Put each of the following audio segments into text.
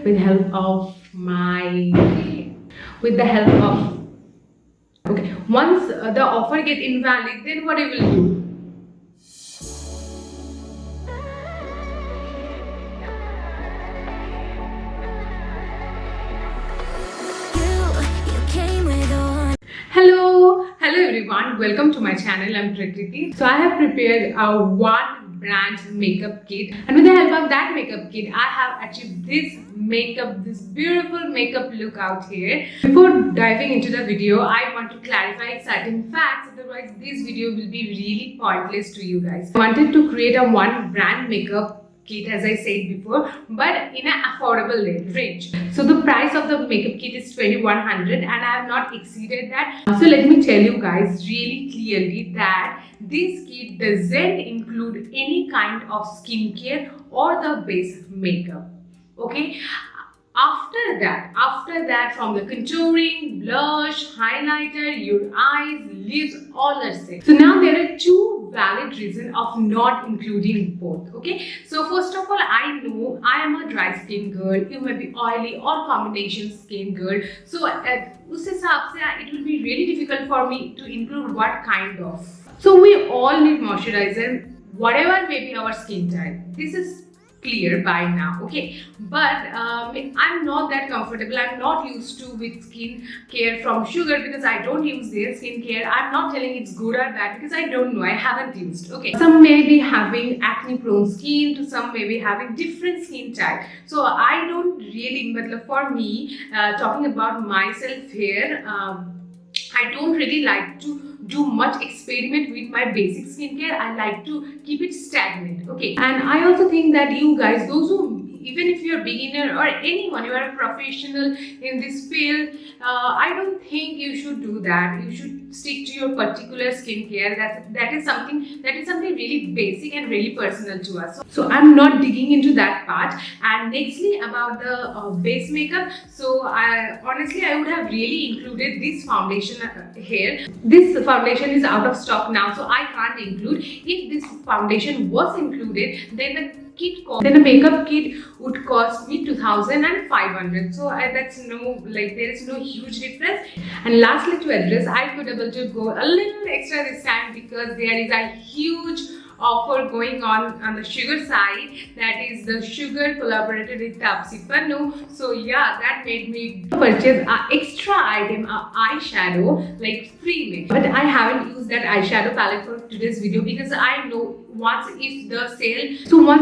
with help of my with the help of okay. Once the offer get invalid, then what I will do? Hello everyone, welcome to my channel. I'm Prakriti. So I have prepared a one brand makeup kit, and with the help of that makeup kit I have achieved this beautiful makeup look out here. Before diving into the video, I want to clarify certain facts, otherwise this video will be really pointless to you guys. I wanted to create a one brand makeup kit, as I said before, but in an affordable range. So the price of the makeup kit is 2100 and I have not exceeded that. So let me tell you guys really clearly that this kit doesn't include any kind of skincare or the base makeup. Okay, after that, from the contouring, blush, highlighter, your eyes, lips, all are set. So now there are two valid reasons of not including both. Okay, so first of all, I know I am a dry skin girl, you may be oily or combination skin girl, so उस हिसाब से it will be really difficult for me to include what kind of. So we all need moisturizer, whatever may be our skin type. This is clear by now, okay, but I'm not that comfortable. I'm not used to with skin care from Sugar because I don't use their skin care. I'm not telling it's good or bad because I don't know, I haven't used. Okay, some may be having acne prone skin, to some may be having different skin type, so I don't really, but for me, talking about myself here, I don't really like to do much experiment with my basic skincare. I like to keep it stagnant. Okay, and I also think that you guys, those who, even if you're a beginner or anyone, you are a professional in this field, I don't think you should do that. You should stick to your particular skincare. That is something really basic and really personal to us. So I'm not digging into that part. And nextly, about the base makeup, so honestly I would have really included this foundation here. This foundation is out of stock now, so I can't include. If this foundation was included, then the makeup kit would cost me 2500. So that's there is no huge difference. And lastly, to address, I could able to go a little extra this time because there is a huge offer going on the Sugar side, that is the Sugar collaborated with Taapsee Pannu. So yeah, that made me purchase an extra item, eyeshadow, like free me. But I haven't used that eyeshadow palette for today's video because I know once the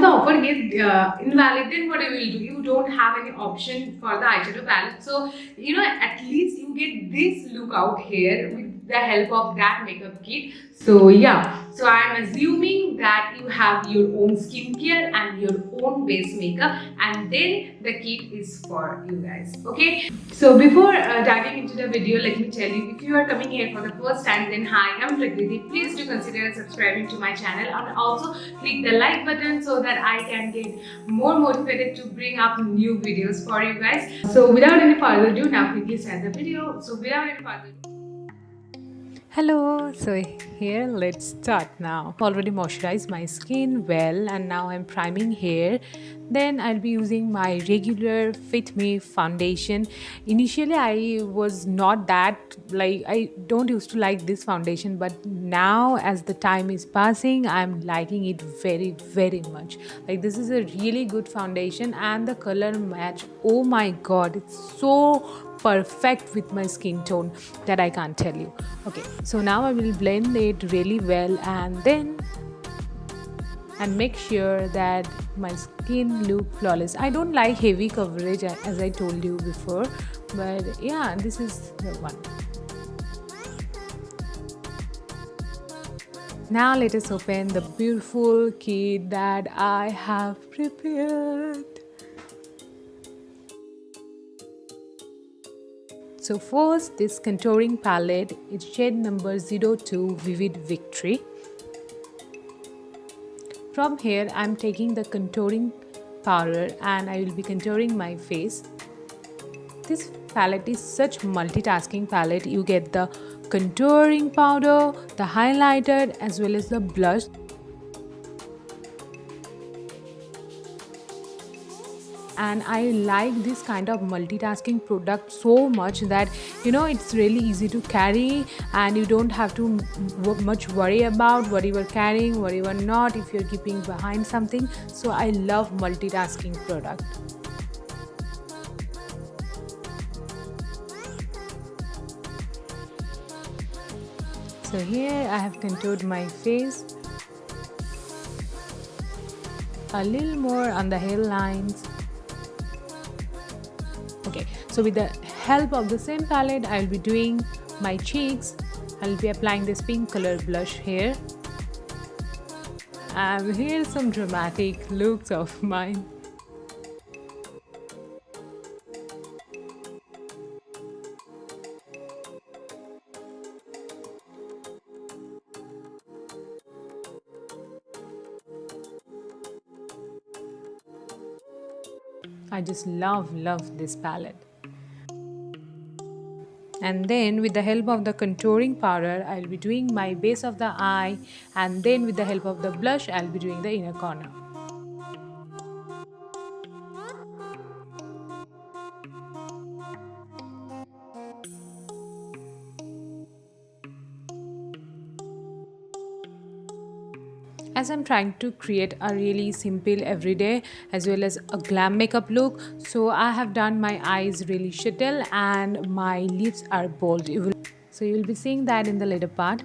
offer gets invalid, then what I will do, you don't have any option for the eyeshadow palette. So at least you get this look out here with the help of that makeup kit. So yeah, so I am assuming that you have your own skincare and your own base makeup, and then the kit is for you guys. Okay, so before diving into the video, let me tell you, if you are coming here for the first time, then hi, I'm Prakriti. Please do consider subscribing to my channel and also click the like button so that I can get more motivated to bring up new videos for you guys. So without any further ado, now quickly start the video. So without any further ado, hello, so here let's start now. Already moisturized my skin well and now I'm priming here. Then I'll be using my regular Fit Me foundation. Initially I was not that, I don't used to like this foundation, but now as the time is passing I'm liking it very very much. Like, this is a really good foundation and the color match, oh my god, it's so perfect with my skin tone that I can't tell you. Okay, so now I will blend it really well and make sure that my skin look flawless. I don't like heavy coverage as I told you before, but yeah, this is the one. Now let us open the beautiful kit that I have prepared. So first, this contouring palette is shade number 02 Vivid Victory. From here, I'm taking the contouring powder and I will be contouring my face. This palette is such multitasking palette. You get the contouring powder, the highlighter as well as the blush. and I like this kind of multitasking product so much that it's really easy to carry, and you don't have to much worry about what you are carrying, what you are not, if you're keeping behind something. So I love multitasking product. So here I have contoured my face a little more on the hairlines. Okay, so with the help of the same palette, I'll be doing my cheeks. I'll be applying this pink color blush here. And here's some dramatic looks of mine. I just love this palette. And then with the help of the contouring powder, I'll be doing my base of the eye, and then with the help of the blush, I'll be doing the inner corner. As I'm trying to create a really simple everyday as well as a glam makeup look, so I have done my eyes really shuttle and my lips are bold. So you will be seeing that in the later part.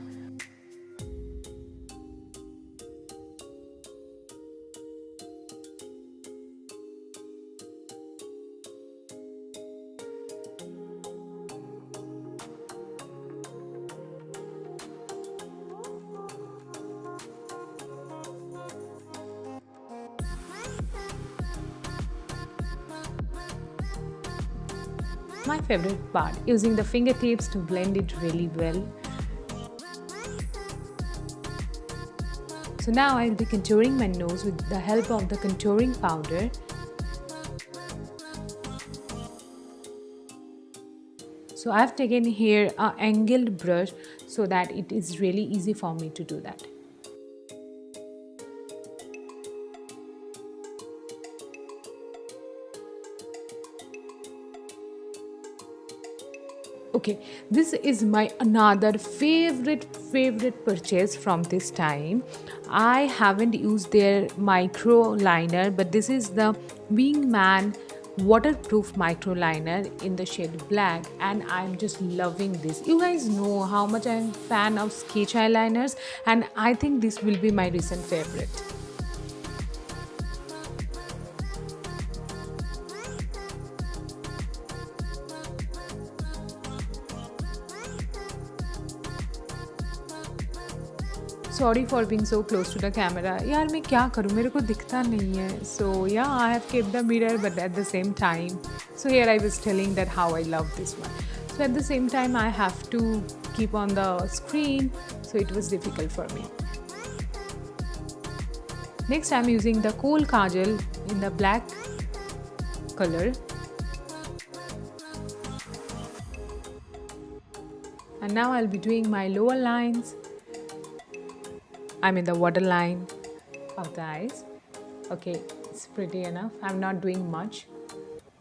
My favorite part, using the fingertips to blend it really well. So now I'll be contouring my nose with the help of the contouring powder. So I've taken here an angled brush so that it is really easy for me to do that. Okay, this is my another favorite purchase from this time. I haven't used their micro liner, but this is the Wingman waterproof micro liner in the shade black, and I'm just loving this. You guys know how much I'm a fan of sketch eyeliners, and I think this will be my recent favorite. Sorry for being so close to the camera. यार मैं क्या करूँ, मेरे को दिखता नहीं है. So yeah, I have kept the mirror, but at the same time, so here I was telling that how I love this one. So at the same time, I have to keep on the screen, so it was difficult for me. Next, I'm using the Kohl Kajal in the black color. And now I'll be doing my lower lines. I'm in the waterline of the eyes. Okay, it's pretty enough. I'm not doing much.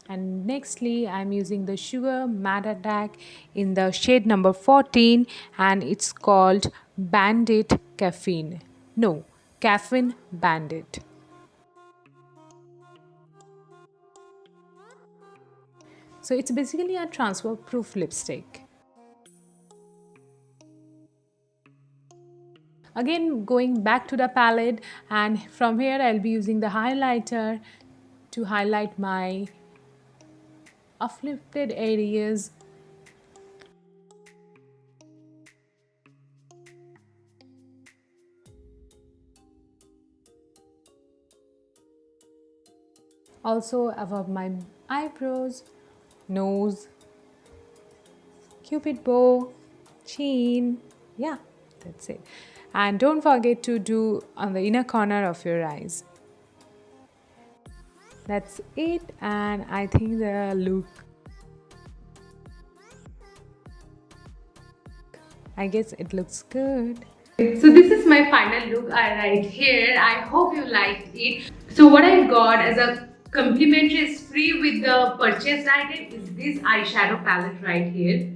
And nextly, I'm using the Sugar Matte Attack in the shade number 14, and it's called Bandit Caffeine. No, Caffeine Bandit. So it's basically a transfer proof lipstick. Again, going back to the palette, and from here I'll be using the highlighter to highlight my uplifted areas. Also above my eyebrows, nose, cupid bow, chin. Yeah, that's it. And don't forget to do on the inner corner of your eyes. That's it, and I think the look, I guess it looks good. So this is my final look right here. I hope you liked it. So what I got as a complimentary is free with the purchased item is this eyeshadow palette right here.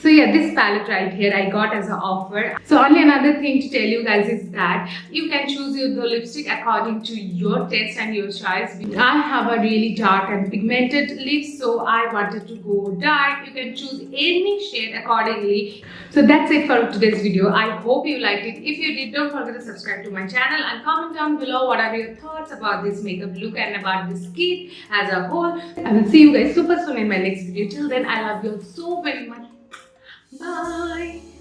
So yeah, this palette right here I got as an offer. So only another thing to tell you guys is that you can choose the lipstick according to your taste and your choice. I have a really dark and pigmented lips, so I wanted to go dark. You can choose any shade accordingly. So that's it for today's video. I hope you liked it. If you did, don't forget to subscribe to my channel and comment down below what are your thoughts about this makeup look and about this kit as a whole. I will see you guys super soon in my next video. Till then, I love you all so very much. Bye.